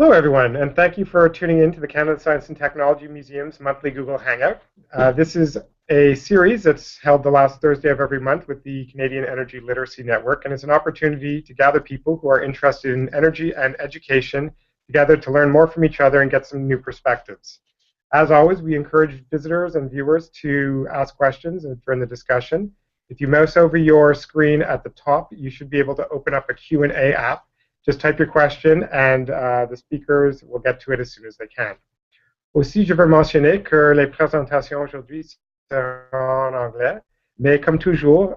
Hello, everyone, and thank you for tuning in to the Canada Science and Technology Museum's monthly Google Hangout. This is a series that's held the last Thursday of every month with the Canadian Energy Literacy Network, and it's an opportunity to gather people who are interested in energy and education together to learn more from each other and get some new perspectives. As always, we encourage visitors and viewers to ask questions during the discussion. If you mouse over your screen at the top, you should be able to open up a Q&A app. Just type your question and the speakers will get to it as soon as they can. Aussi, je veux mentionner que les présentations aujourd'hui seront en anglais, mais comme toujours,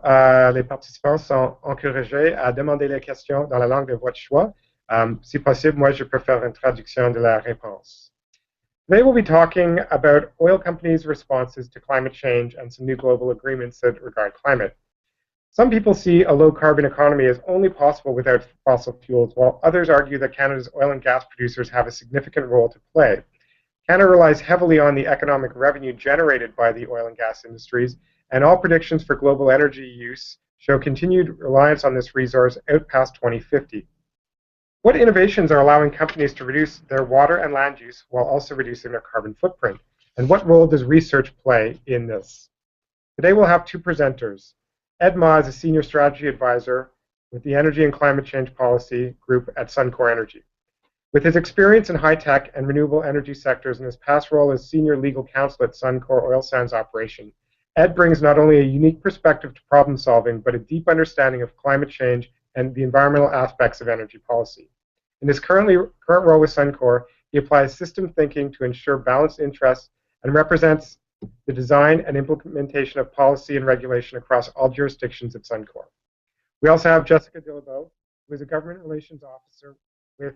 les participants sont encouragés à demander les questions dans la langue de votre choix. Si possible, moi, je préfère une traduction de la réponse. Today we'll be talking about oil companies' responses to climate change and some new global agreements that regard climate. Some people see a low-carbon economy as only possible without fossil fuels, while others argue that Canada's oil and gas producers have a significant role to play. Canada relies heavily on the economic revenue generated by the oil and gas industries, and all predictions for global energy use show continued reliance on this resource out past 2050. What innovations are allowing companies to reduce their water and land use while also reducing their carbon footprint? And what role does research play in this? Today we'll have two presenters. Ed Ma is a Senior Strategy Advisor with the Energy and Climate Change Policy Group at Suncor Energy. With his experience in high-tech and renewable energy sectors and his past role as Senior Legal Counsel at Suncor Oil Sands Operation, Ed brings not only a unique perspective to problem solving, but a deep understanding of climate change and the environmental aspects of energy policy. In his current role with Suncor, he applies system thinking to ensure balanced interests and represents the design and implementation of policy and regulation across all jurisdictions at Suncor. We also have Jessica Dillabo, who is a Government Relations Officer with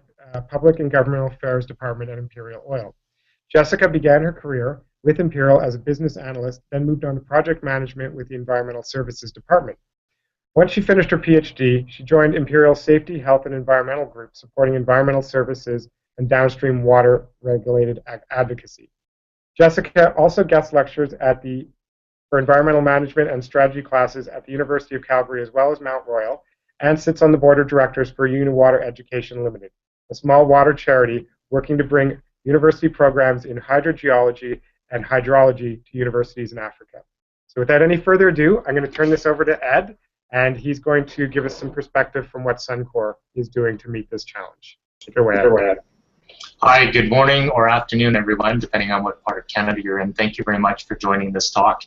Public and Governmental Affairs Department at Imperial Oil. Jessica began her career with Imperial as a business analyst, then moved on to project management with the Environmental Services Department. Once she finished her PhD, she joined Imperial's Safety, Health, and Environmental Group, supporting environmental services and downstream water-regulated advocacy. Jessica also guest lectures for environmental management and strategy classes at the University of Calgary as well as Mount Royal, and sits on the board of directors for Uniwater Education Limited, a small water charity working to bring university programs in hydrogeology and hydrology to universities in Africa. So without any further ado, I'm going to turn this over to Ed, and he's going to give us some perspective from what Suncor is doing to meet this challenge. Take it away, Ed. Hi, good morning or afternoon, everyone, depending on what part of Canada you're in. Thank you very much for joining this talk.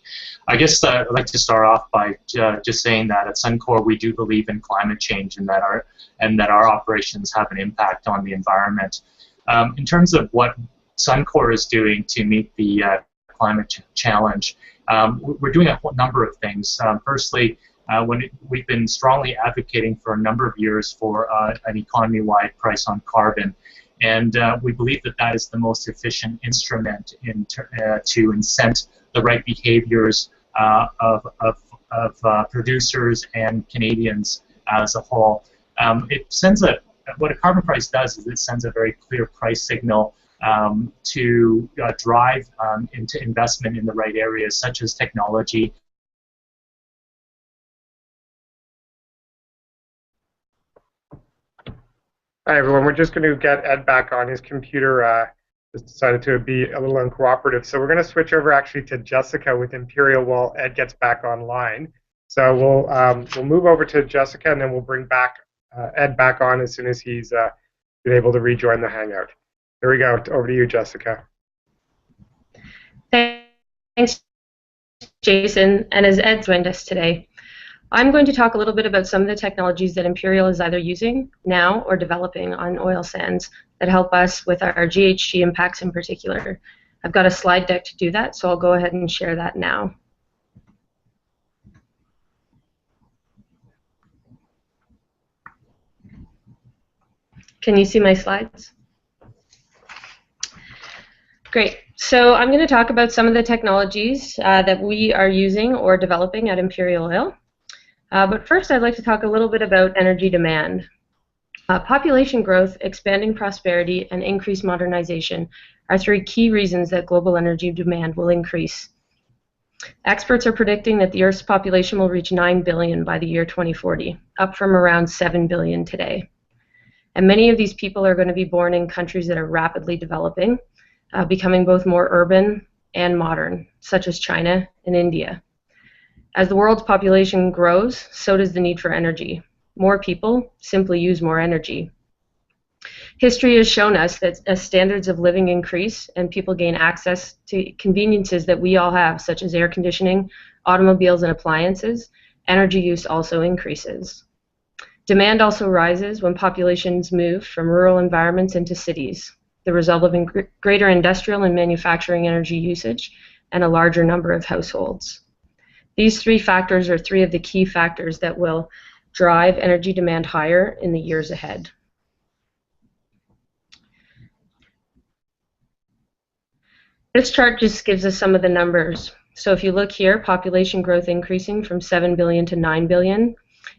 I guess I'd like to start off by just saying that at Suncor we do believe in climate change and that our operations have an impact on the environment. In terms of what Suncor is doing to meet the climate challenge, we're doing a number of things. Firstly, we've been strongly advocating for a number of years for an economy-wide price on carbon. And we believe that that is the most efficient instrument to incent the right behaviors of producers and Canadians as a whole. What a carbon price does is it sends a very clear price signal to drive into investment in the right areas, such as technology. Hi, everyone. We're just going to get Ed back on. His computer just decided to be a little uncooperative. So we're going to switch over actually to Jessica with Imperial while Ed gets back online. So we'll move over to Jessica, and then we'll bring back Ed back on as soon as he's been able to rejoin the Hangout. Here we go. Over to you, Jessica. Thanks, Jason. And as Ed joined us today, I'm going to talk a little bit about some of the technologies that Imperial is either using now or developing on oil sands that help us with our GHG impacts in particular. I've got a slide deck to do that, so I'll go ahead and share that now. Can you see my slides? Great. So I'm going to talk about some of the technologies that we are using or developing at Imperial Oil. But first, I'd like to talk a little bit about energy demand. Population growth, expanding prosperity, and increased modernization are three key reasons that global energy demand will increase. Experts are predicting that the Earth's population will reach 9 billion by the year 2040, up from around 7 billion today. And many of these people are going to be born in countries that are rapidly developing, becoming both more urban and modern, such as China and India. As the world's population grows, so does the need for energy. More people simply use more energy. History has shown us that as standards of living increase and people gain access to conveniences that we all have, such as air conditioning, automobiles, and appliances, energy use also increases. Demand also rises when populations move from rural environments into cities, the result of greater industrial and manufacturing energy usage and a larger number of households. These three factors are three of the key factors that will drive energy demand higher in the years ahead. This chart just gives us some of the numbers. So if you look here, population growth increasing from 7 billion to 9 billion,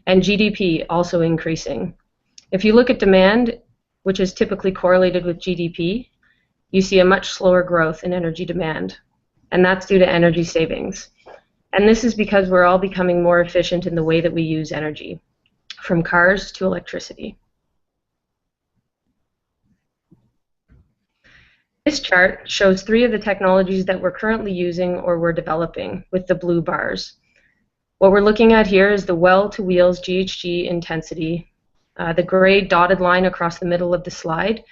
and GDP also increasing. If you look at demand, which is typically correlated with GDP, you see a much slower growth in energy demand, and that's due to energy savings. And this is because we're all becoming more efficient in the way that we use energy, from cars to electricity. This chart shows three of the technologies that we're currently using or we're developing with the blue bars. What we're looking at here is the well-to-wheels GHG intensity. The gray dotted line across the middle of the slide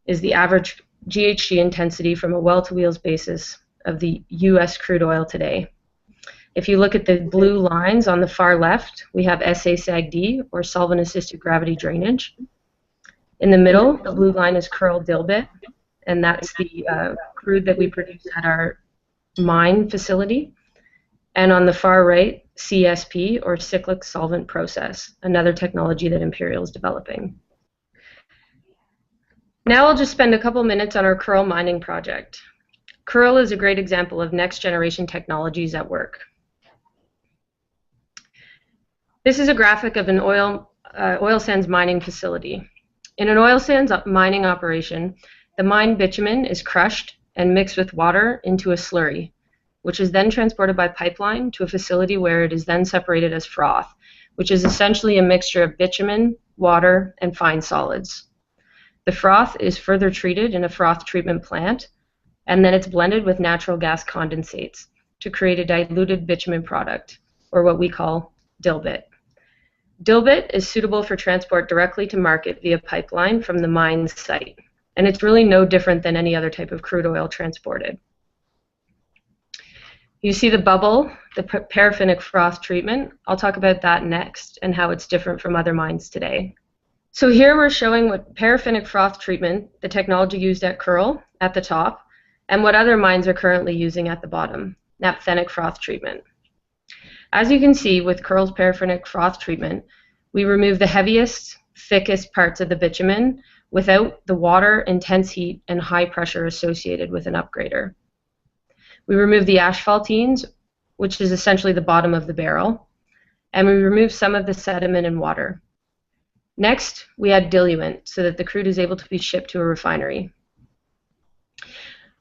is the average GHG intensity from a well-to-wheels basis of the US crude oil today. If you look at the blue lines on the far left, we have SA-SAGD, or solvent-assisted gravity drainage. In the middle, the blue line is curl dilbit, and that's the crude that we produce at our mine facility. And on the far right, CSP, or cyclic solvent process, another technology that Imperial is developing. Now I'll just spend a couple minutes on our curl mining project. Curl is a great example of next generation technologies at work. This is a graphic of an oil sands mining facility. In an oil sands mining operation, the mined bitumen is crushed and mixed with water into a slurry, which is then transported by pipeline to a facility where it is then separated as froth, which is essentially a mixture of bitumen, water, and fine solids. The froth is further treated in a froth treatment plant, and then it's blended with natural gas condensates to create a diluted bitumen product, or what we call dilbit. Dilbit is suitable for transport directly to market via pipeline from the mine site, and it's really no different than any other type of crude oil transported. You see the bubble, the paraffinic froth treatment. I'll talk about that next and how it's different from other mines today. So here we're showing what paraffinic froth treatment, the technology used at Curl at the top, and what other mines are currently using at the bottom, naphthenic froth treatment. As you can see with Curl's paraffinic froth treatment, we remove the heaviest, thickest parts of the bitumen without the water, intense heat, and high pressure associated with an upgrader. We remove the asphaltenes, which is essentially the bottom of the barrel, and we remove some of the sediment and water. Next, we add diluent so that the crude is able to be shipped to a refinery.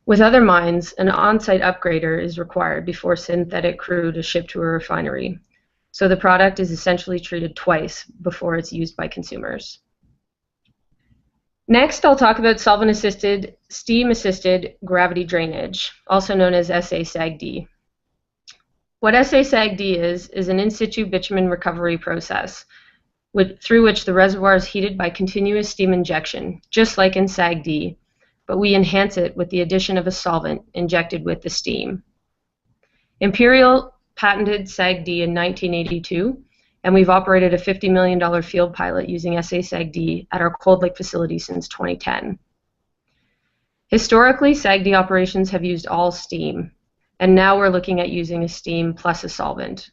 With other mines, an on-site upgrader is required before synthetic crude is shipped to a refinery, so the product is essentially treated twice before it's used by consumers. Next, I'll talk about solvent-assisted, steam-assisted gravity drainage, also known as SA-SAGD. What SA-SAGD is an in-situ bitumen recovery process through which the reservoir is heated by continuous steam injection, just like in SAGD, but we enhance it with the addition of a solvent injected with the steam. Imperial patented SAGD in 1982, and we've operated a $50 million field pilot using SA-SAGD at our Cold Lake facility since 2010. Historically, SAGD operations have used all steam, and now we're looking at using a steam plus a solvent.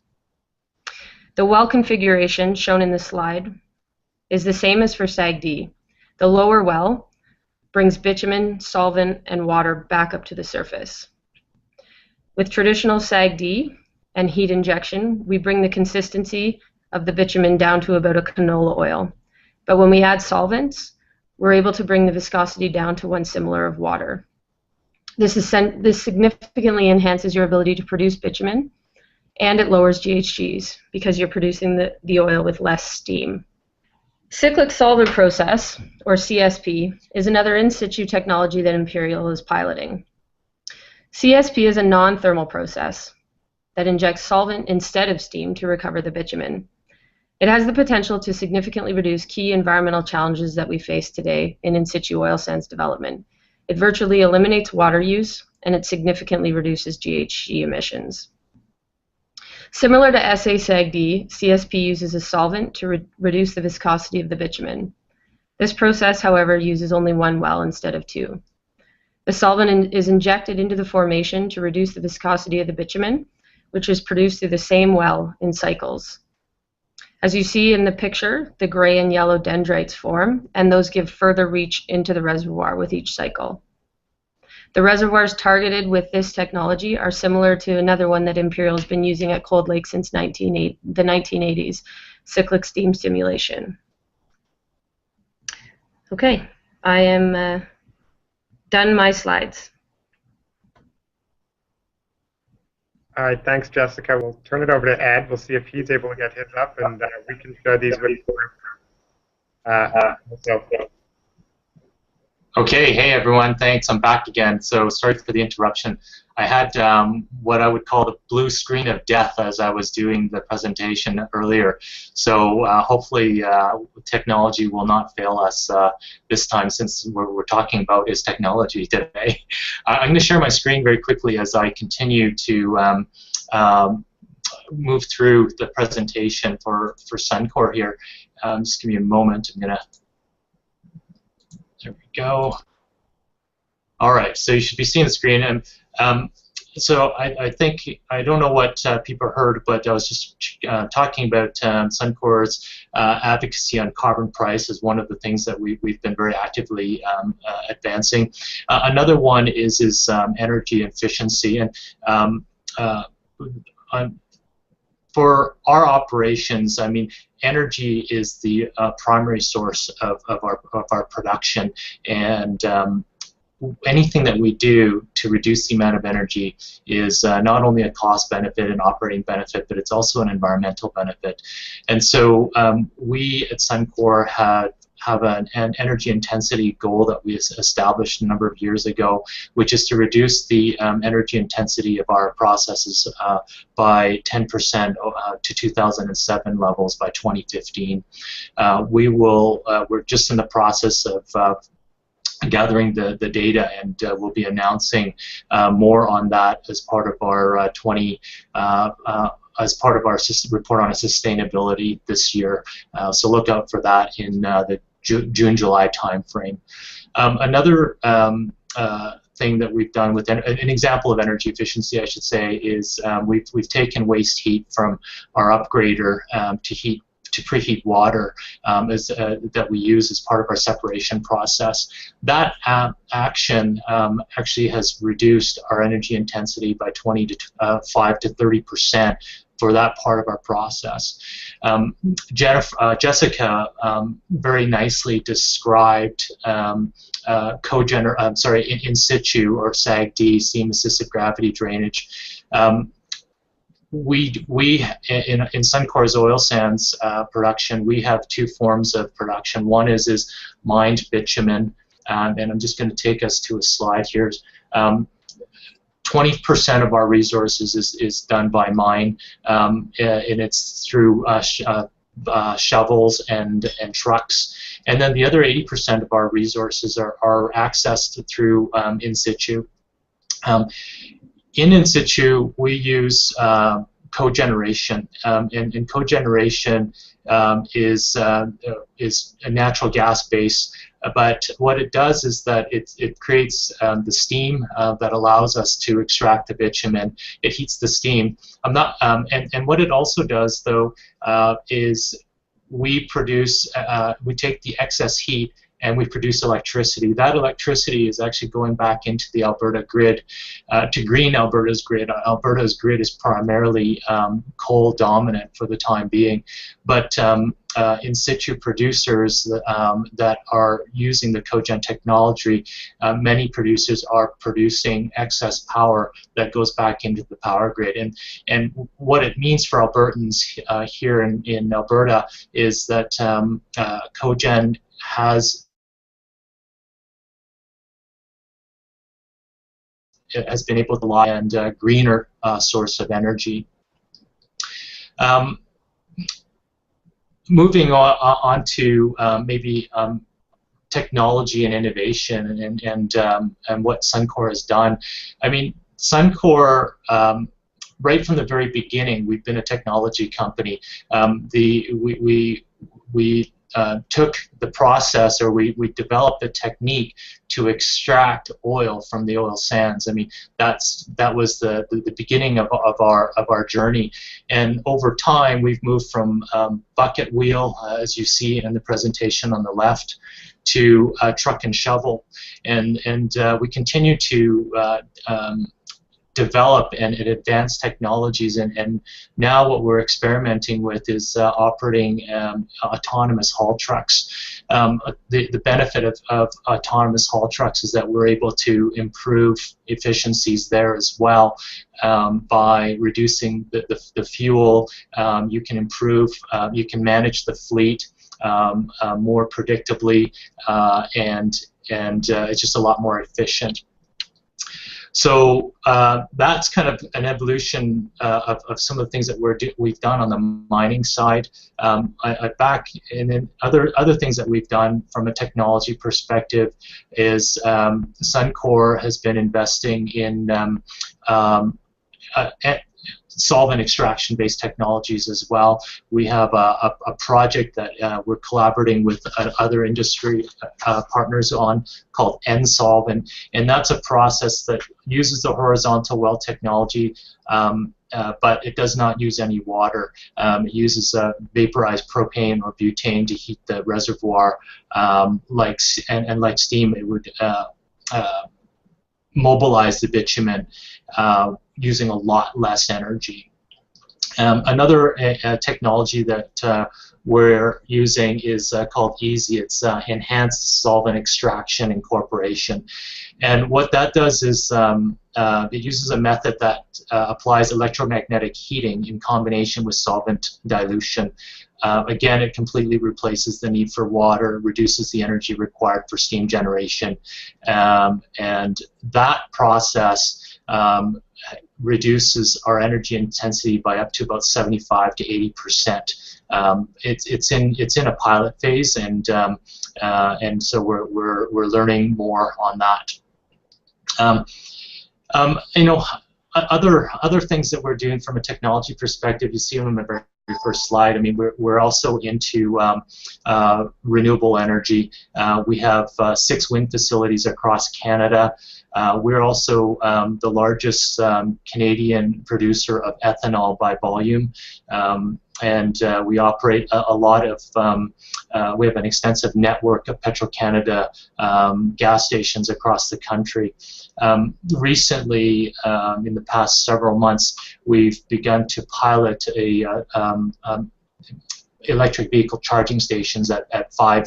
The well configuration shown in the slide is the same as for SAGD. The lower well brings bitumen, solvent, and water back up to the surface. With traditional SAGD and heat injection, we bring the consistency of the bitumen down to about a canola oil. But when we add solvents, we're able to bring the viscosity down to one similar of water. This significantly enhances your ability to produce bitumen, and it lowers GHGs because you're producing the oil with less steam. Cyclic solvent process, or CSP, is another in-situ technology that Imperial is piloting. CSP is a non-thermal process that injects solvent instead of steam to recover the bitumen. It has the potential to significantly reduce key environmental challenges that we face today in in-situ oil sands development. It virtually eliminates water use, and it significantly reduces GHG emissions. Similar to SASAGD, CSP uses a solvent to reduce the viscosity of the bitumen. This process, however, uses only one well instead of two. The solvent is injected into the formation to reduce the viscosity of the bitumen, which is produced through the same well in cycles. As you see in the picture, the gray and yellow dendrites form, and those give further reach into the reservoir with each cycle. The reservoirs targeted with this technology are similar to another one that Imperial has been using at Cold Lake since the 1980s, cyclic steam stimulation. Okay, I am done my slides. All right, thanks, Jessica. We'll turn it over to Ed. We'll see if he's able to get his up, and we can share these with you. Okay, hey everyone, thanks. I'm back again. So sorry for the interruption. I had what I would call the blue screen of death as I was doing the presentation earlier. So hopefully technology will not fail us this time, since what we're talking about is technology today. I'm going to share my screen very quickly as I continue to move through the presentation for Suncor here. Just give me a moment. I'm going to... There we go. All right, so you should be seeing the screen. And so I think, I don't know what people heard, but I was just talking about Suncor's advocacy on carbon price as one of the things that we've been very actively advancing. Another one is energy efficiency. And for our operations, I mean, energy is the primary source of our production, and anything that we do to reduce the amount of energy is not only a cost benefit and operating benefit, but it's also an environmental benefit. And so we at Suncor have an energy intensity goal that we established a number of years ago, which is to reduce the energy intensity of our processes by 10% to 2007 levels by 2015. We're just in the process of gathering the data, and we'll be announcing more on that as part of our as part of our report on sustainability this year. So look out for that in the June-July timeframe. Another thing that we've done with an example of energy efficiency, I should say, is we've taken waste heat from our upgrader to preheat water that we use as part of our separation process. That action actually has reduced our energy intensity by 25 to 30% for that part of our process. Jessica very nicely described in situ, or SAGD, steam-assisted gravity drainage. We in Suncor's oil sands production, we have two forms of production. One is mined bitumen, and I'm just going to take us to a slide here. 20% of our resources is done by mine, and it's through shovels and trucks. And then the other 80% of our resources are accessed through in situ. In situ, we use cogeneration, and cogeneration is a natural gas base. But what it does is that it creates the steam that allows us to extract the bitumen. It heats the steam. And what it also does, though, is we take the excess heat and we produce electricity. That electricity is actually going back into the Alberta grid, to green Alberta's grid. Alberta's grid is primarily coal dominant for the time being, but in situ producers that are using the cogen technology, many producers are producing excess power that goes back into the power grid. And what it means for Albertans here in Alberta is that cogen has been able to rely on a greener source of energy. Moving on to maybe technology and innovation and what Suncor has done. I mean, Suncor, right from the very beginning, we've been a technology company. We took the process, or we developed a technique to extract oil from the oil sands. I mean, that was the beginning of our journey, and over time we've moved from bucket wheel, as you see in the presentation on the left, to truck and shovel, and we continue to develop and advance technologies, and now what we're experimenting with is operating autonomous haul trucks. The benefit of autonomous haul trucks is that we're able to improve efficiencies there as well by reducing the fuel. You can improve, you can manage the fleet more predictably, and it's just a lot more efficient. So that's kind of an evolution of some of the things that we've done on the mining side. And then other things that we've done from a technology perspective is Suncor has been investing in solvent extraction based technologies as well. We have a project that we're collaborating with other industry partners on called Solvent, and that's a process that uses the horizontal well technology, but it does not use any water. It uses vaporized propane or butane to heat the reservoir, like steam. It would mobilize the bitumen using a lot less energy. Another technology that we're using is called EASY. It's Enhanced Solvent Extraction Incorporation. And what that does is it uses a method that applies electromagnetic heating in combination with solvent dilution. Again, it completely replaces the need for water, reduces the energy required for steam generation, and that process reduces our energy intensity by up to about 75 to 80%. It's in a pilot phase, and so we're learning more on that. You know, other things that we're doing from a technology perspective, you see them in the very first slide. I mean, we're also into renewable energy. We have 6 wind facilities across Canada. We're also the largest Canadian producer of ethanol by volume, and we operate a lot of, we have an extensive network of Petro-Canada gas stations across the country. Recently, in the past several months, we've begun to pilot electric vehicle charging stations at five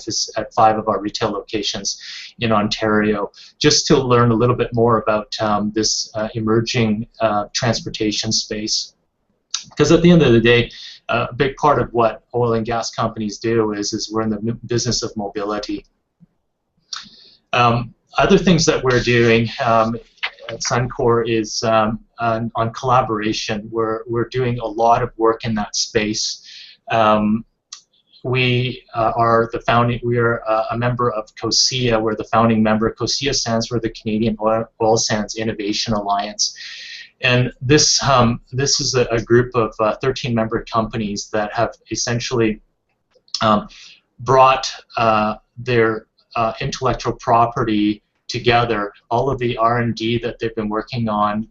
of our retail locations in Ontario, just to learn a little bit more about this emerging transportation space. Because at the end of the day, a big part of what oil and gas companies do is we're in the business of mobility. Other things that we're doing at Suncor is on collaboration. We're doing a lot of work in that space. We are a member of COSIA. We're the founding member. COSIA stands for the Canadian Oil Sands Innovation Alliance. And this is a group of 13 member companies that have essentially brought their intellectual property together, all of the R&D that they've been working on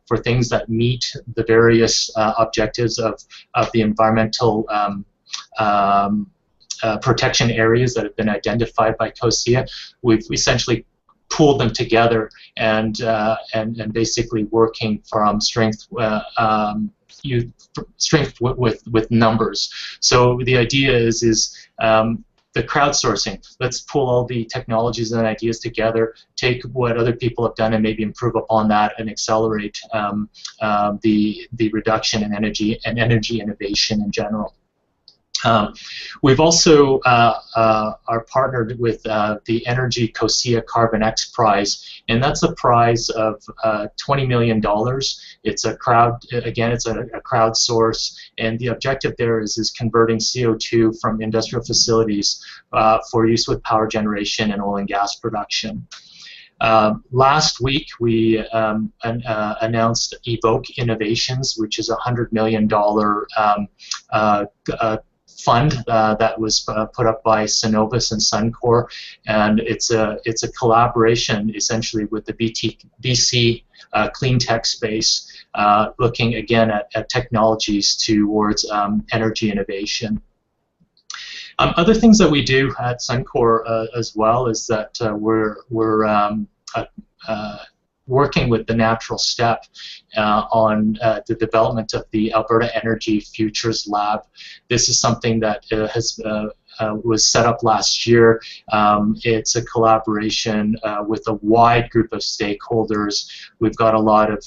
for things that meet the various objectives of the environmental protection areas that have been identified by COSIA. We've essentially pooled them together and basically working from strength with numbers. So the idea is the crowdsourcing. Let's pull all the technologies and ideas together, take what other people have done and maybe improve upon that and accelerate the reduction in energy and energy innovation in general. We've also are partnered with the Energy COSIA Carbon X Prize, and that's a prize of $20 million. It's a crowdsource, and the objective there is converting CO2 from industrial facilities for use with power generation and oil and gas production. Last week we announced Evoque Innovations, which is a $100 million fund that was put up by Cenovus and Suncor, and it's a collaboration essentially with the BC clean tech space, looking again at technologies towards energy innovation. Other things that we do at Suncor as well is that we're working with the Natural Step on the development of the Alberta Energy Futures Lab. This is something that was set up last year. It's a collaboration with a wide group of stakeholders. We've got a lot of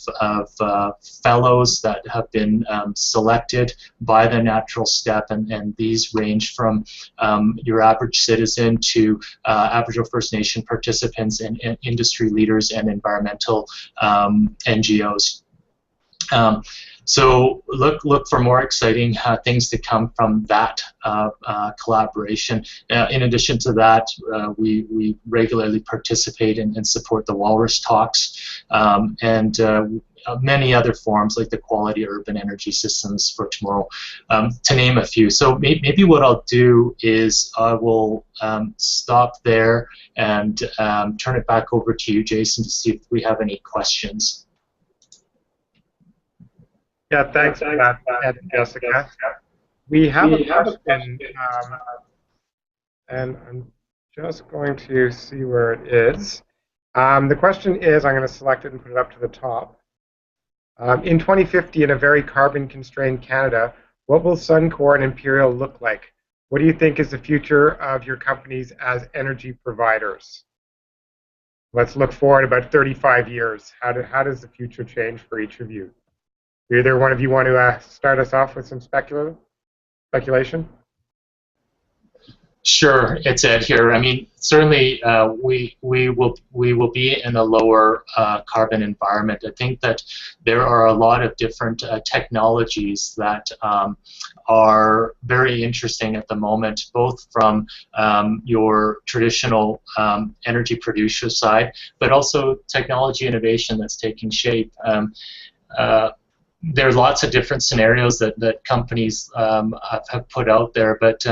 fellows that have been selected by the Natural Step, and these range from your average citizen to Aboriginal First Nation participants and industry leaders and environmental NGOs. So look for more exciting things to come from that collaboration. In addition to that, we regularly participate and support the Walrus Talks and many other forums like the Quality Urban Energy Systems for Tomorrow, to name a few. So maybe what I'll do is I will stop there and turn it back over to you, Jason, to see if we have any questions. Yeah, thanks for that, Ed and Jessica. We have a question, and I'm just going to see where it is. The question is, I'm going to select it and put it up to the top. In 2050, in a very carbon-constrained Canada, what will Suncor and Imperial look like? What do you think is the future of your companies as energy providers? Let's look forward about 35 years. How does the future change for each of you? Either one of you want to start us off with some speculation? Sure, it's Ed here. I mean, certainly we will be in a lower carbon environment. I think that there are a lot of different technologies that are very interesting at the moment, both from your traditional energy producer side, but also technology innovation that's taking shape. There are lots of different scenarios that companies have put out there, but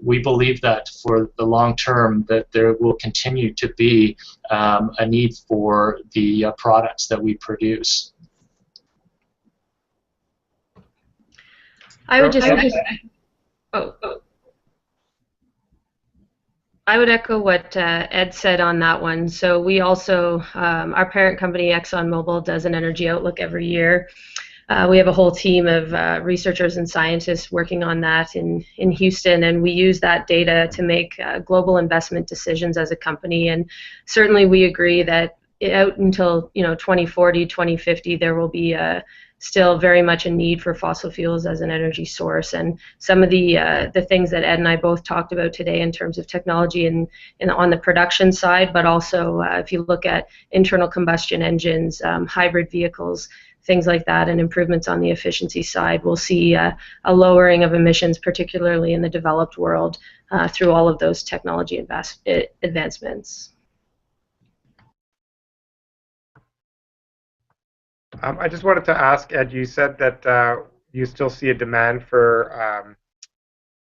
we believe that for the long term that there will continue to be a need for the products that we produce. I would just I would echo what Ed said on that one. So we also, our parent company ExxonMobil does an energy outlook every year. We have a whole team of researchers and scientists working on that in Houston, and we use that data to make global investment decisions as a company. And certainly we agree that out until 2040, 2050, there will be still very much a need for fossil fuels as an energy source. And some of the things that Ed and I both talked about today in terms of technology and on the production side, but also if you look at internal combustion engines, hybrid vehicles, things like that, and improvements on the efficiency side, we'll see a lowering of emissions, particularly in the developed world, through all of those technology advancements. I just wanted to ask, Ed, you said that you still see a demand for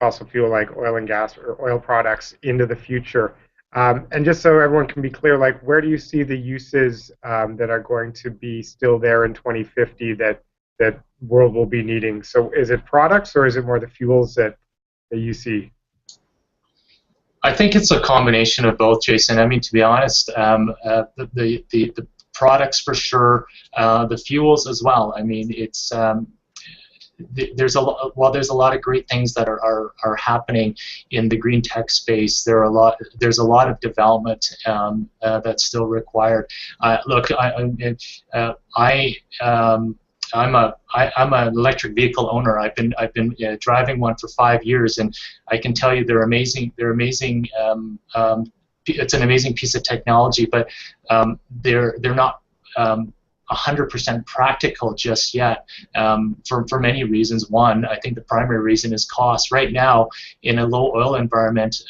fossil fuel like oil and gas or oil products into the future. And just so everyone can be clear, like, where do you see the uses that are going to be still there in 2050 that world will be needing? So is it products or is it more the fuels that you see? I think it's a combination of both, Jason. I mean, to be honest, the products for sure, the fuels as well. I mean, it's there's a lot. While there's a lot of great things that are happening in the green tech space, there's a lot of development that's still required. Look, I'm an electric vehicle owner. I've been driving one for 5 years, and I can tell you they're amazing. They're amazing. It's an amazing piece of technology, but they're not 100% practical just yet, for many reasons. One, I think the primary reason is cost. Right now, in a low oil environment,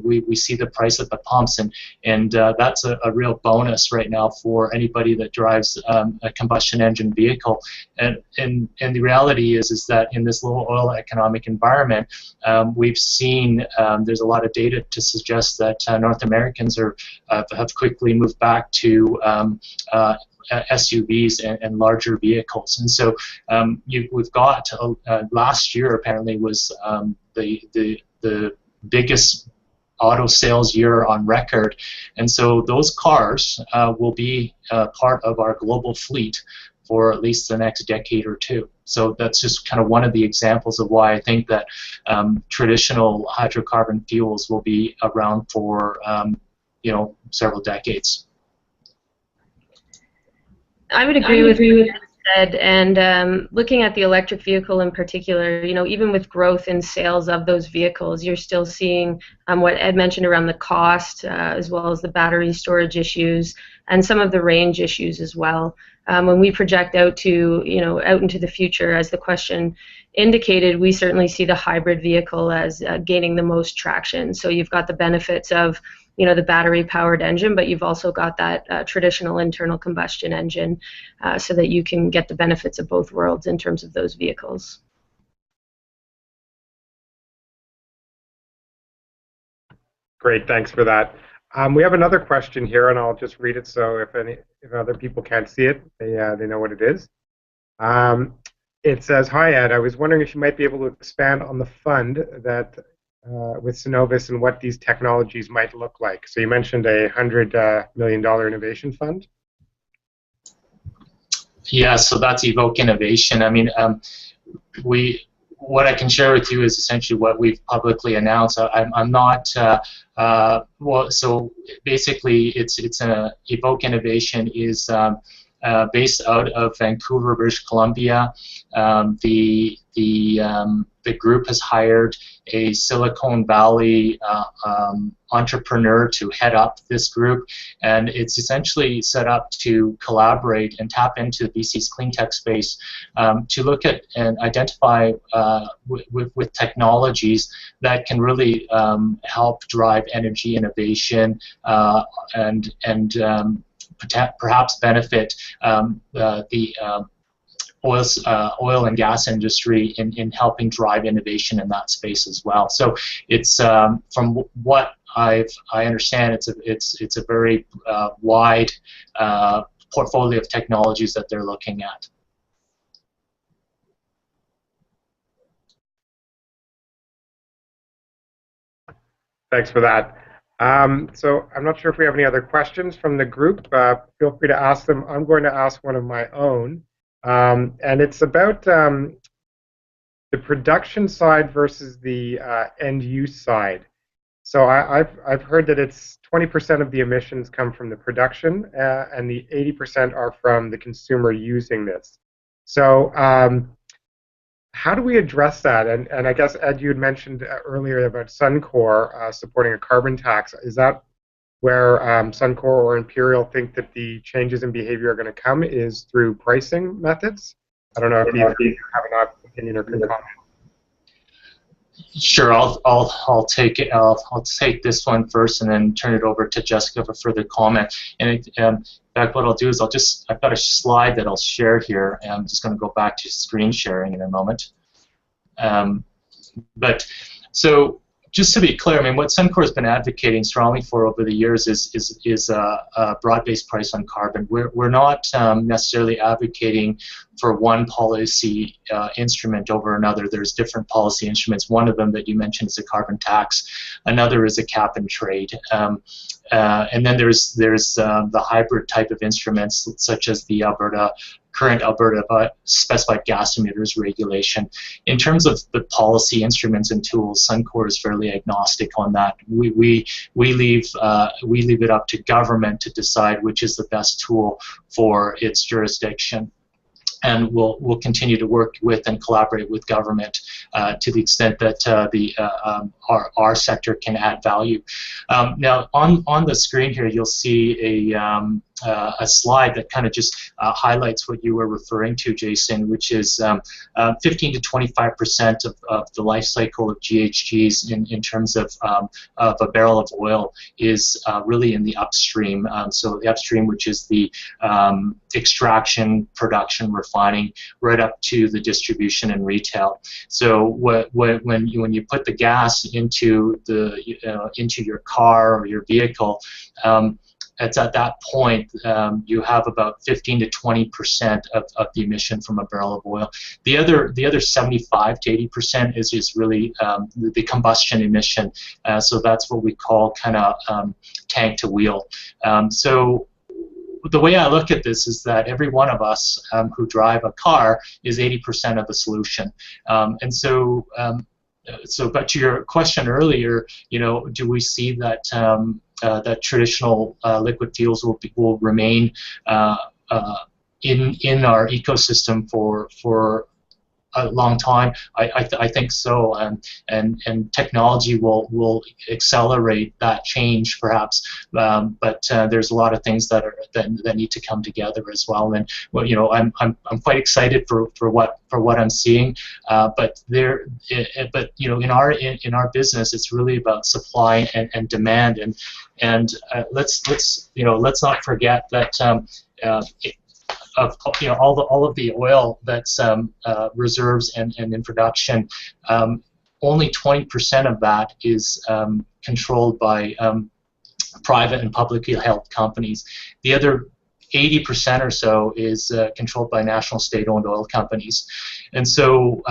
we see the price at the pumps, and that's a real bonus right now for anybody that drives a combustion engine vehicle. And the reality is that in this low oil economic environment, we've seen there's a lot of data to suggest that North Americans have quickly moved back to SUVs and larger vehicles, and so we've got last year apparently was the biggest auto sales year on record, and so those cars will be part of our global fleet for at least the next decade or two. So that's just kind of one of the examples of why I think that traditional hydrocarbon fuels will be around for several decades. I would agree with what you said, and looking at the electric vehicle in particular, even with growth in sales of those vehicles, you're still seeing what Ed mentioned around the cost, as well as the battery storage issues, and some of the range issues as well. When we project out into the future, as the question indicated, we certainly see the hybrid vehicle as gaining the most traction. So you've got the benefits of the battery-powered engine, but you've also got that traditional internal combustion engine, so that you can get the benefits of both worlds in terms of those vehicles. Great, thanks for that. We have another question here, and I'll just read it so if other people can't see it, they know what it is. It says, "Hi Ed, I was wondering if you might be able to expand on the fund that with Synovus and what these technologies might look like." So you mentioned a $100 million innovation fund. Yeah, so that's Evoque Innovation. I mean, what I can share with you is essentially what we've publicly announced. I'm not well. So basically, it's Evoque Innovation is based out of Vancouver, British Columbia. The group has hired a Silicon Valley entrepreneur to head up this group, and it's essentially set up to collaborate and tap into BC's clean tech space to look at and identify with technologies that can really help drive energy innovation and perhaps benefit the oil and gas industry in helping drive innovation in that space as well. So it's from what I understand, it's a very wide portfolio of technologies that they're looking at. Thanks for that. So I'm not sure if we have any other questions from the group. Feel free to ask them. I'm going to ask one of my own. And it's about the production side versus the end use side. So I've heard that it's 20% of the emissions come from the production, and the 80% are from the consumer using this. So how do we address that? And I guess, Ed, you had mentioned earlier about Suncor supporting a carbon tax. Is that where Suncor or Imperial think that the changes in behavior are going to come, is through pricing methods? I don't know if you have an opinion or can comment. Sure, I'll take it. I'll take this one first, and then turn it over to Jessica for further comment. And in fact, what I'll do is I've got a slide that I'll share here, and I'm just going to go back to screen sharing in a moment. But so just to be clear, I mean, what Suncor has been advocating strongly for over the years is a broad-based price on carbon. We're not necessarily advocating for one policy instrument over another. There's different policy instruments. One of them that you mentioned is a carbon tax. Another is a cap and trade. And then there's the hybrid type of instruments, such as the current Alberta specified gas emitters regulation. In terms of the policy instruments and tools, Suncor is fairly agnostic on that. We leave it up to government to decide which is the best tool for its jurisdiction. And we'll continue to work with and collaborate with government to the extent that our sector can add value. Now, on the screen here, you'll see a slide that kind of just highlights what you were referring to, Jason, which is 15 to 25% of the life cycle of GHGs in terms of a barrel of oil is really in the upstream. So the upstream, which is the extraction, production, refining, right up to the distribution and retail. So when you put the gas into your car or your vehicle, it's at that point you have about 15 to 20% of the emission from a barrel of oil. The other 75 to 80% is really the combustion emission. So that's what we call kind of tank to wheel. So the way I look at this is that every one of us who drive a car is 80% of the solution. And so, but to your question earlier, do we see that that traditional liquid fuels will remain in our ecosystem for a long time? I think so, and technology will accelerate that change, perhaps. But there's a lot of things that need to come together as well. And I'm quite excited for what I'm seeing. But in our business, it's really about supply and demand. And let's not forget that. All of the oil that's reserves and in production, only 20% of that is controlled by private and publicly held companies. The other 80% or so is controlled by national state-owned oil companies. And so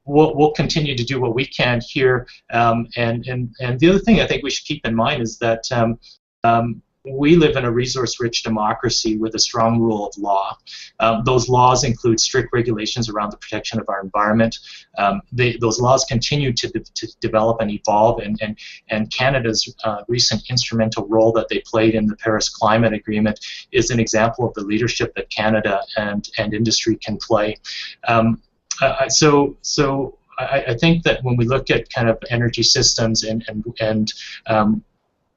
we'll continue to do what we can here. And the other thing I think we should keep in mind is that we live in a resource-rich democracy with a strong rule of law. Those laws include strict regulations around the protection of our environment. Those laws continue to develop and evolve, and Canada's recent instrumental role that they played in the Paris Climate Agreement is an example of the leadership that Canada and industry can play. So I think that when we look at kind of energy systems and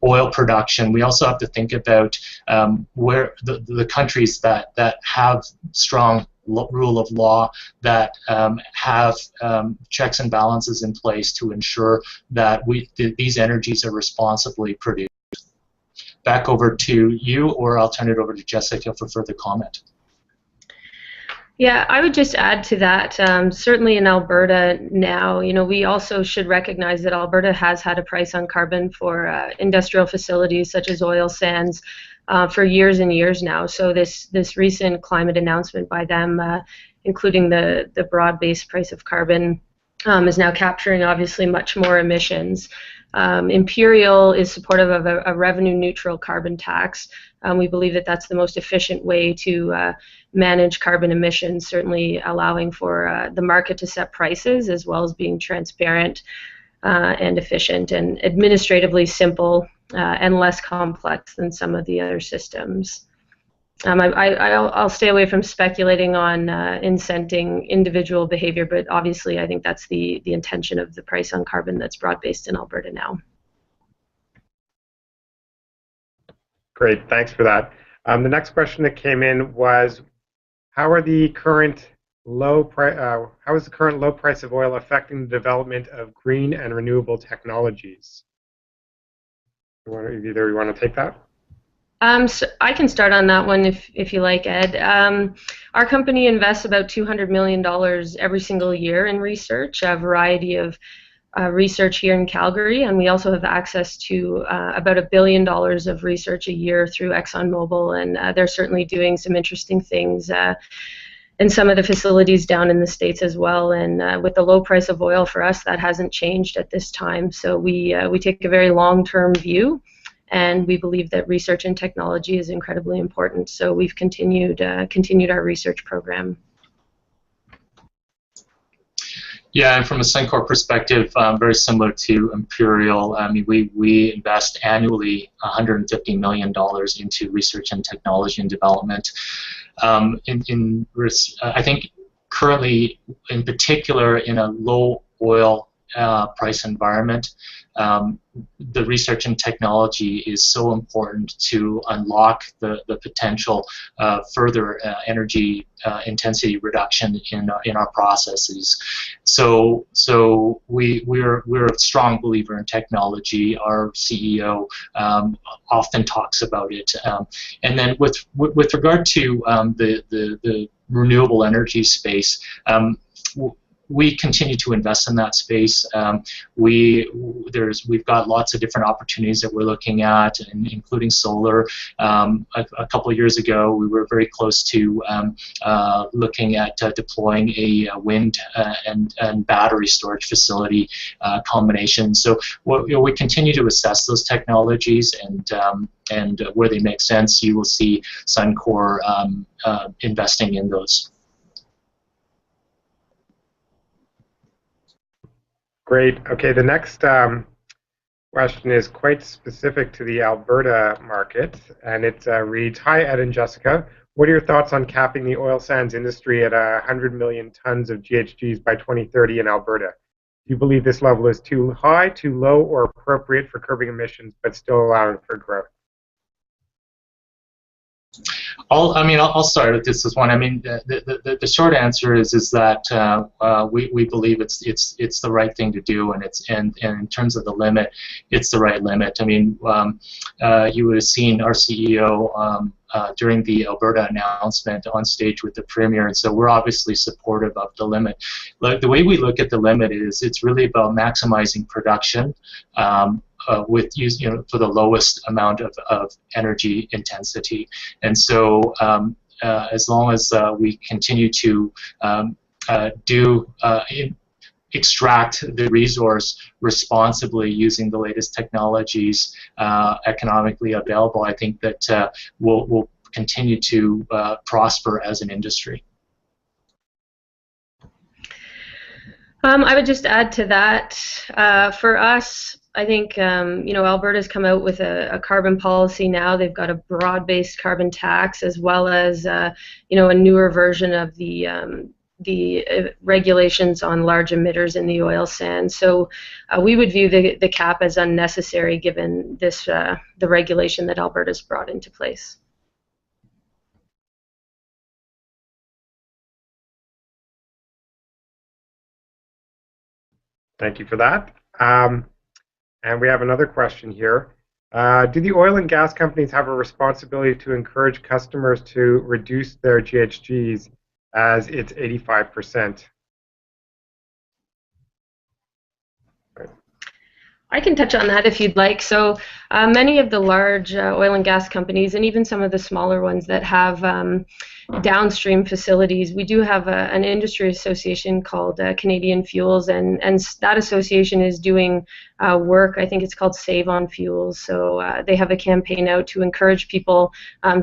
oil production, we also have to think about where the countries that have strong rule of law, that have checks and balances in place to ensure that these energies are responsibly produced. Back over to you, or I'll turn it over to Jessica for further comment. Yeah, I would just add to that, certainly in Alberta now, we also should recognize that Alberta has had a price on carbon for industrial facilities such as oil sands for years and years now. So this recent climate announcement by them, including the broad-based price of carbon, is now capturing obviously much more emissions. Imperial is supportive of a revenue-neutral carbon tax. We believe that that's the most efficient way to manage carbon emissions, certainly allowing for the market to set prices as well as being transparent and efficient and administratively simple and less complex than some of the other systems. I'll stay away from speculating on incenting individual behavior, but obviously I think that's the intention of the price on carbon that's broad-based in Alberta now. Great, thanks for that. The next question that came in was, how is the current low price of oil affecting the development of green and renewable technologies? Either you want to take that? So I can start on that one if you like, Ed. Our company invests about $200 million every single year in research, a variety of research here in Calgary, and we also have access to about $1 billion of research a year through ExxonMobil, and they're certainly doing some interesting things in some of the facilities down in the States as well. And with the low price of oil for us, that hasn't changed at this time. So we take a very long-term view, and we believe that research and technology is incredibly important. So we've continued our research program. Yeah, and from a Suncor perspective, very similar to Imperial. I mean, we invest annually $150 million into research and technology and development. I think currently, in particular, in a low oil price environment, the research and technology is so important to unlock the potential further energy intensity reduction in our processes. So we're a strong believer in technology. Our CEO often talks about it. And then with regard to the renewable energy space, we continue to invest in that space. We've got lots of different opportunities that we're looking at, including solar. A couple of years ago, we were very close to looking at deploying a wind and battery storage facility combination. So we continue to assess those technologies, and where they make sense, you will see Suncor investing in those. Great. Okay, the next question is quite specific to the Alberta market, and it reads, "Hi, Ed and Jessica. What are your thoughts on capping the oil sands industry at 100 million tons of GHGs by 2030 in Alberta? Do you believe this level is too high, too low, or appropriate for curbing emissions, but still allowing for growth?" I'll start with this one. I mean, the short answer is that we believe it's the right thing to do, and in terms of the limit, it's the right limit. I mean, you would have seen our CEO during the Alberta announcement on stage with the Premier, and so we're obviously supportive of the limit. The way we look at the limit is it's really about maximizing production with for the lowest amount of energy intensity. And so as long as we continue to extract the resource responsibly using the latest technologies economically available, I think that we'll continue to prosper as an industry. I would just add to that, for us, I think Alberta's come out with a carbon policy now. They've got a broad-based carbon tax, as well as a newer version of the regulations on large emitters in the oil sands. So we would view the cap as unnecessary, given this the regulation that Alberta's brought into place. Thank you for that. And we have another question here. Do the oil and gas companies have a responsibility to encourage customers to reduce their GHGs, as it's 85%? I can touch on that if you'd like. So many of the large oil and gas companies, and even some of the smaller ones that have downstream facilities, we do have an industry association called Canadian Fuels, and that association is doing work. I think it's called Save on Fuels. So they have a campaign out to encourage people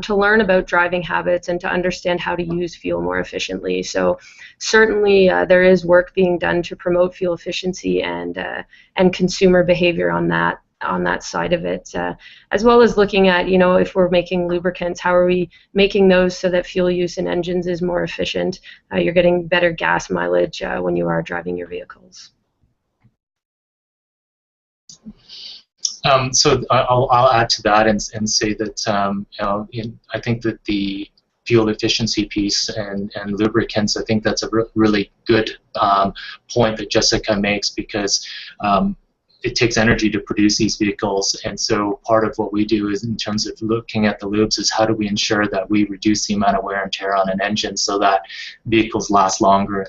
to learn about driving habits and to understand how to use fuel more efficiently. So certainly there is work being done to promote fuel efficiency and consumer behavior on that side of it, as well as looking at, if we're making lubricants, how are we making those so that fuel use in engines is more efficient? You're getting better gas mileage when you are driving your vehicles. So I'll add to that and say that I think that the fuel efficiency piece and lubricants, I think that's a really good point that Jessica makes, because it takes energy to produce these vehicles, and so part of what we do is, in terms of looking at the loops, is how do we ensure that we reduce the amount of wear and tear on an engine so that vehicles last longer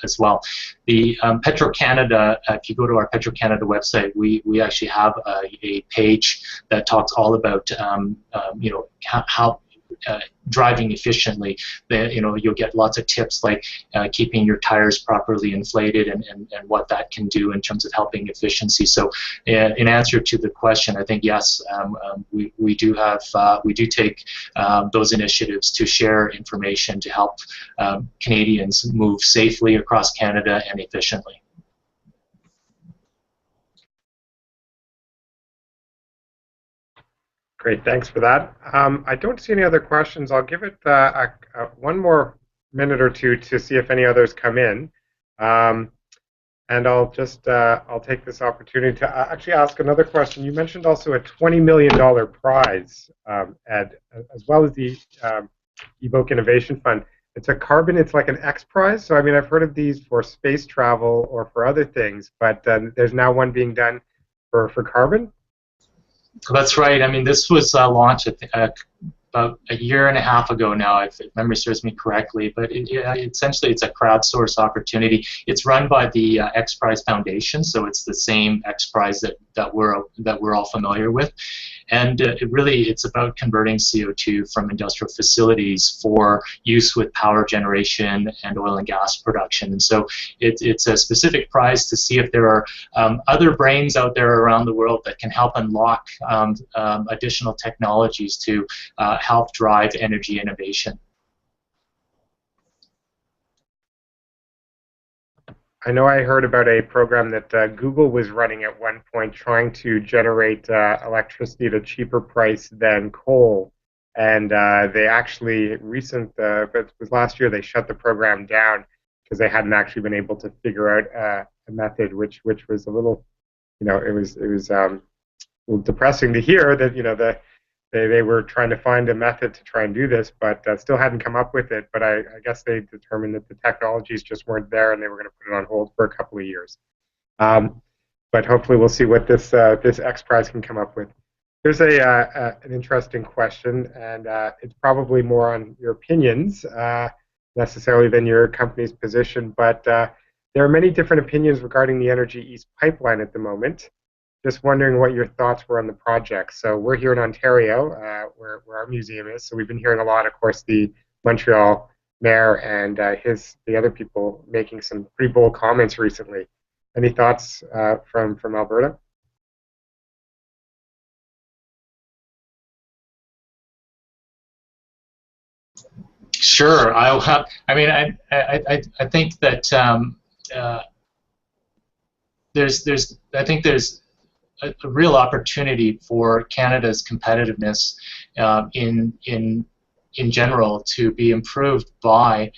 as well. The Petro-Canada, if you go to our Petro-Canada website, we actually have a page that talks all about you know, how driving efficiently. You know, you'll get lots of tips like keeping your tires properly inflated and what that can do in terms of helping efficiency. So in answer to the question, I think yes, we do take those initiatives to share information to help Canadians move safely across Canada and efficiently. Great, thanks for that. I don't see any other questions. I'll give it one more minute or two to see if any others come in. And I'll take this opportunity to actually ask another question. You mentioned also a $20 million prize, Ed, as well as the Evoque Innovation Fund. It's like an X prize. So I mean, I've heard of these for space travel or for other things, but there's now one being done for carbon. That's right. I mean, this was launched about a year and a half ago now, if memory serves me correctly. But essentially, it's a crowdsource opportunity. It's run by the X Prize Foundation, so it's the same X Prize that we're all familiar with. And it's about converting CO2 from industrial facilities for use with power generation and oil and gas production. And so it's a specific prize to see if there are other brains out there around the world that can help unlock additional technologies to help drive energy innovation. I know I heard about a program that Google was running at one point trying to generate electricity at a cheaper price than coal. And they actually, it was last year, they shut the program down because they hadn't actually been able to figure out a method, which was a little, you know, it was a little depressing to hear that, you know, they were trying to find a method to try and do this, but still hadn't come up with it. But I guess they determined that the technologies just weren't there, and they were going to put it on hold for a couple of years. But hopefully, we'll see what this X Prize can come up with. Here's an interesting question, and it's probably more on your opinions necessarily than your company's position. But there are many different opinions regarding the Energy East pipeline at the moment. Just wondering what your thoughts were on the project. So we're here in Ontario, where our museum is. So we've been hearing a lot, of course, the Montreal mayor and the other people making some pretty bold comments recently. Any thoughts from Alberta? Sure. I think that there's a real opportunity for Canada's competitiveness in general to be improved by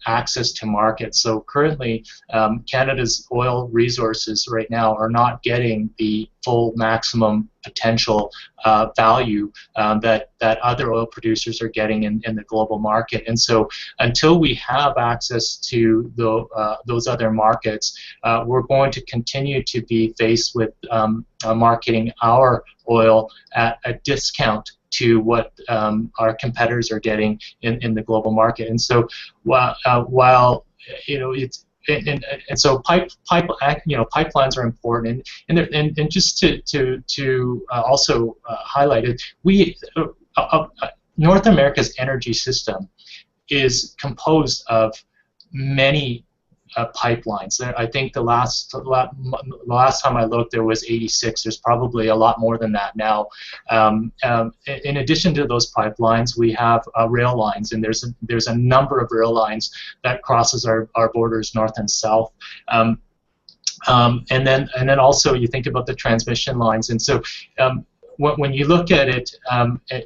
access to markets. So currently, Canada's oil resources right now are not getting the full maximum potential value that other oil producers are getting in the global market. And so until we have access to those other markets, we're going to continue to be faced with marketing our oil at a discount to what our competitors are getting in the global market. And so while you know it's and so pipelines are important, and just to also highlight it, North America's energy system is composed of many pipelines. I think the last time I looked, there was 86. There's probably a lot more than that now. In addition to those pipelines, we have rail lines, and there's a number of rail lines that crosses our borders north and south. And then also you think about the transmission lines, and so. When you look at it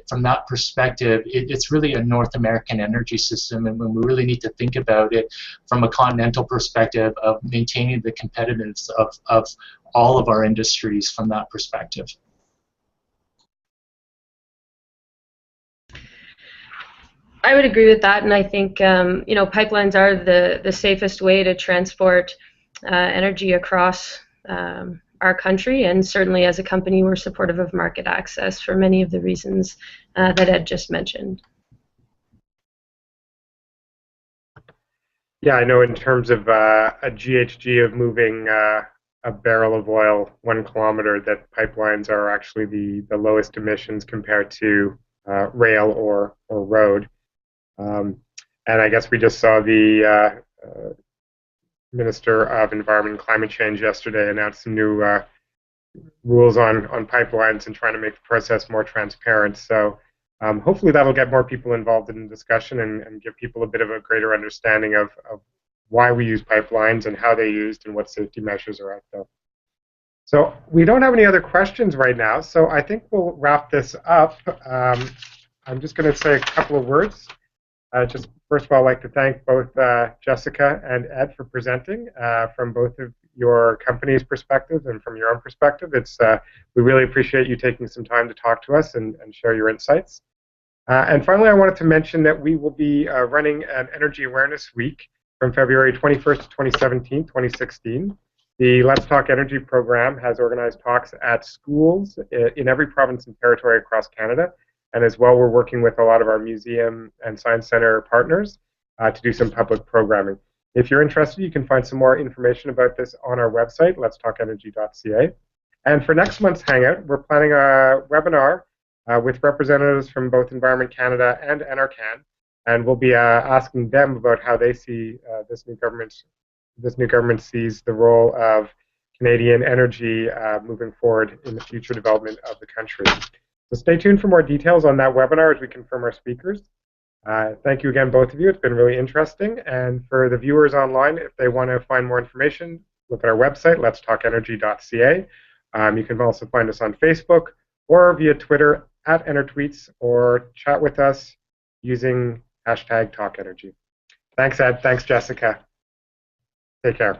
from that perspective, it's really a North American energy system, and when we really need to think about it from a continental perspective of maintaining the competitiveness of all of our industries from that perspective. I would agree with that, and I think you know, pipelines are the safest way to transport energy across our country, and certainly as a company, we're supportive of market access for many of the reasons that Ed just mentioned. Yeah, I know in terms of a GHG of moving a barrel of oil 1 kilometer, that pipelines are actually the lowest emissions compared to rail or road. And I guess we just saw the Minister of Environment and Climate Change yesterday announce some new rules on pipelines and trying to make the process more transparent. So hopefully that'll get more people involved in the discussion and give people a bit of a greater understanding of why we use pipelines and how they're used and what safety measures are out there. So we don't have any other questions right now, so I think we'll wrap this up. I'm just going to say a couple of words. Just first of all, I'd like to thank both Jessica and Ed for presenting from both of your company's perspective and from your own perspective. We really appreciate you taking some time to talk to us and share your insights. And finally, I wanted to mention that we will be running an Energy Awareness Week from February 21st to 2016. The Let's Talk Energy program has organized talks at schools in every province and territory across Canada. And as well, we're working with a lot of our museum and science center partners to do some public programming. If you're interested, you can find some more information about this on our website, letstalkenergy.ca. And for next month's Hangout, we're planning a webinar with representatives from both Environment Canada and NRCan, and we'll be asking them about how they see this new government sees the role of Canadian energy moving forward in the future development of the country. So stay tuned for more details on that webinar as we confirm our speakers. Thank you again, both of you. It's been really interesting. And for the viewers online, if they want to find more information, look at our website, letstalkenergy.ca. You can also find us on Facebook or via Twitter @EnerTweets, or chat with us using #TalkEnergy. Thanks, Ed. Thanks, Jessica. Take care.